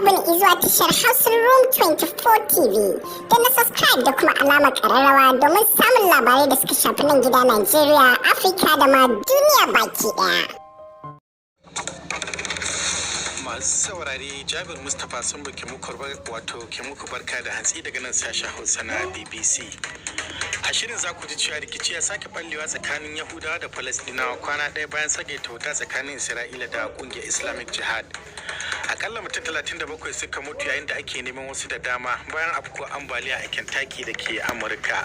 maraba ne zuwa tashar Hausa Room 24 TV. Da na subscribe da kuma alamar ƙararrawa domin samun labarai da suka shafi nan gida Najeriya, Afirka da ma duniya baki ɗaya. Masu saurare Jabir Mustapha sun ke muku barka da hantsi daga nan sashen Hausa na BBC. A shirin za ku ji cewa rikici ya sake ballewa tsakanin Yahudawa da Falastinawa kwana ɗaya bayan tsagaita wuta tsakanin Isra'ila da ƙungiyar Islamic Jihad. Akalla mutum 37 suka mutu yayin da ake neman wasu da dama bayan afkuwar ambaliya a Kentucky da ke Amurka.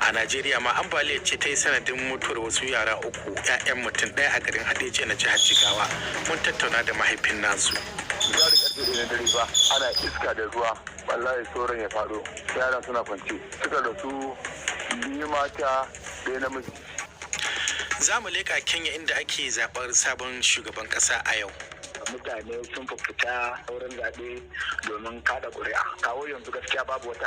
A Najeriya ma ambaliya ce ta yi sanadin mutuwar wasu yara uku 'ya'yan mutum ɗaya a garin Hadejiya na jihar Jigawa. Mun tattauna da mahaifin nasu. Za da karfe ɗaya na dare ba ana iska da ruwa wallahi sauran ya faɗo yaran suna kwance suka da su biyu mata ɗaya namiji. Za mu leƙa Kenya inda ake zaɓar sabon shugaban ƙasa a yau. Mutane sun fita sauran zaɓe domin kada ƙuri'a. Kawo yanzu gaskiya babu wata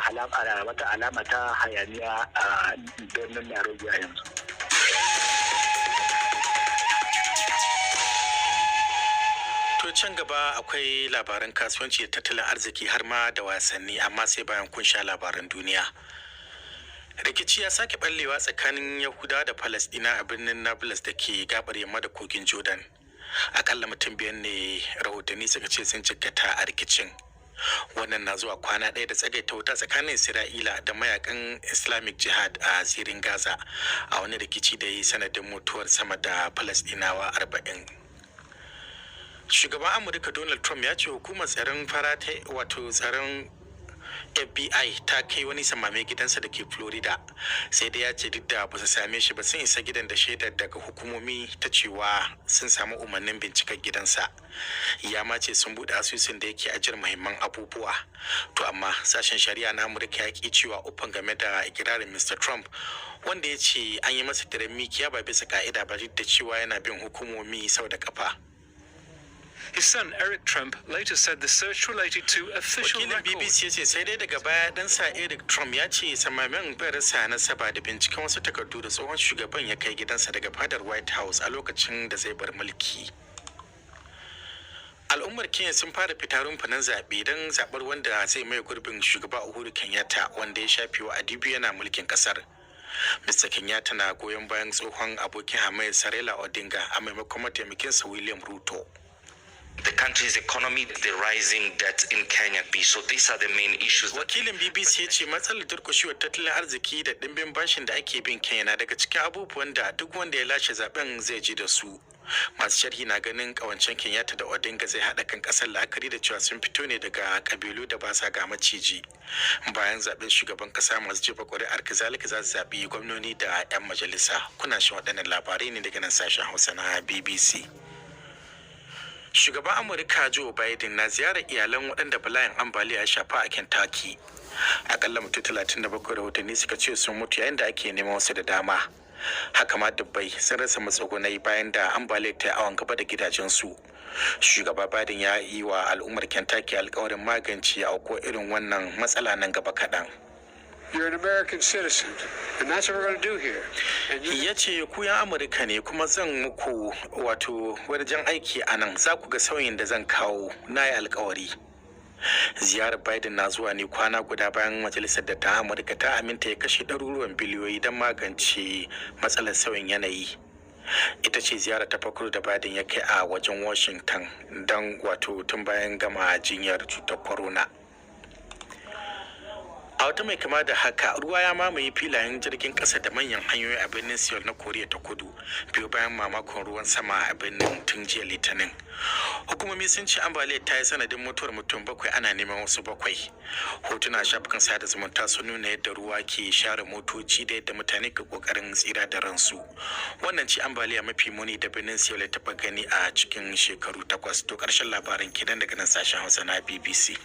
alama ta hayaniya a birnin Nairobi a yanzu. To can gaba akwai labaran kasuwanci da tattalin arziki har ma da wasanni, amma sai bayan kun sha labaran duniya. Rikici ya sake ballewa tsakanin Yahudawa da Falasɗina a birnin Nablus da ke gabar yamma da kogin Jordan. Akalla mutum biyar ne rahotanni suka ce sun jikkata a rikicin. Wannan na zuwa kwana ɗaya da tsagaita wuta tsakanin Isra'ila da mayakan Islamic Jihad a zirin Gaza a wani rikici da yi sanadin mutuwar sama da Falasɗinawa 40. Shugaban Amurka Donald Trump ya ce hukumar tsaron tsaron FBI ta kai wani samame gidansa da ke Florida, sai dai ya ce duk da ba su same shi ba sun isa gidan da shaidar daga hukumomi ta cewa sun samu umarnin bincikar gidansa. Ya ma ce sun buɗe asusun da yake ajiyar muhimman abubuwa. To amma sashen shari'a na Amurka ya ki cewa ufan game da ikirarin Mr. Trump, wanda ya ce an yi masa tiran mikiya ba bisa ka'ida ba duk da cewa yana bin hukumomi sau da kafa. His son Eric Trump later said the search related to official Wakilin records. BBC ya ce sai dai daga baya ɗansa Eric Trump ya ce samamen bai rasa nasaba da binciken wasu takardu da tsohon shugaban ya kai gidansa daga fadar White House a lokacin da zai bar mulki. Al'ummar Kenya sun fara fita rumfunan zaɓe don zaɓar wanda zai mai gurbin shugaba Uhuru Kenyatta wanda ya shafe wa Adibu yana mulkin ƙasar. Mr. Kenyatta na goyon bayan tsohon abokin hamayyar Raila Odinga a maimakon mataimakinsa William Ruto. The country's economy, the rising debt in Kenya. So these are the main issues. Wakilin BBC ya ce matsalar durƙushewar tattalin arziki da ɗimbin bashin da ake bin Kenya na daga cikin abubuwan da duk wanda ya lashe zaben zai ji da su. Masu sharhi na ganin ƙawancen Kenyatta da Odinga zai haɗa kan ƙasar la'akari da cewa sun fito ne daga ƙabilu da ba sa ga maciji. Bayan zaben shugaban ƙasa masu jefa ƙuri'ar kazalika za su zaɓi gwamnoni da 'yan majalisa. Kuna shi waɗannan labarai ne daga nan sashen Hausa na BBC. Shugaban Amurka Joe Biden na ziyarar iyalan waɗanda bala'in ambaliya ya shafa a Kentucky. Akalla mutum 37 rahotanni suka ce sun mutu yayin da ake neman wasu da dama. Haka ma dubbai sun rasa matsugunai bayan da ambaliyar ta yi awon gaba da gidajensu. Shugaba Biden ya yi wa al'ummar Kentucky alkawarin magance aukuwar irin wannan matsala nan gaba kaɗan. You're an American citizen, and that's what we're going to do here. Ya ce ku yan Amurka ne kuma zan muku wajen aiki a nan za ku ga sauyin da zan kawo na yi alkawari. Ziyarar Biden na zuwa ne kwana guda bayan majalisar da ta Amurka ta aminta ya kashe ɗaruruwan biliyoyi don magance matsalar sauyin yanayi. Ita ce ziyarar ta farko da Biden ya kai a wajen Washington don tun bayan gama jinyar cutar corona. A wata mai kama da haka, ruwa ya mamaye filayen jirgin ƙasa da manyan hanyoyi a birnin Seoul na Koriya ta Kudu biyu bayan mamakon ruwan sama a birnin tun jiya Litinin. Hukumomi sun ce ambaliyar ta yi sanadin mutuwar mutum 7 ana neman wasu 7. Hotuna shafukan sada zumunta sun nuna yadda ruwa ke share motoci da yadda mutane ke kokarin tsira da ransu. Wannan ce ambaliya mafi muni da birnin Seoul ya taɓa gani a cikin shekaru 8. To ƙarshen labarin kenan daga nan sashen Hausa na BBC.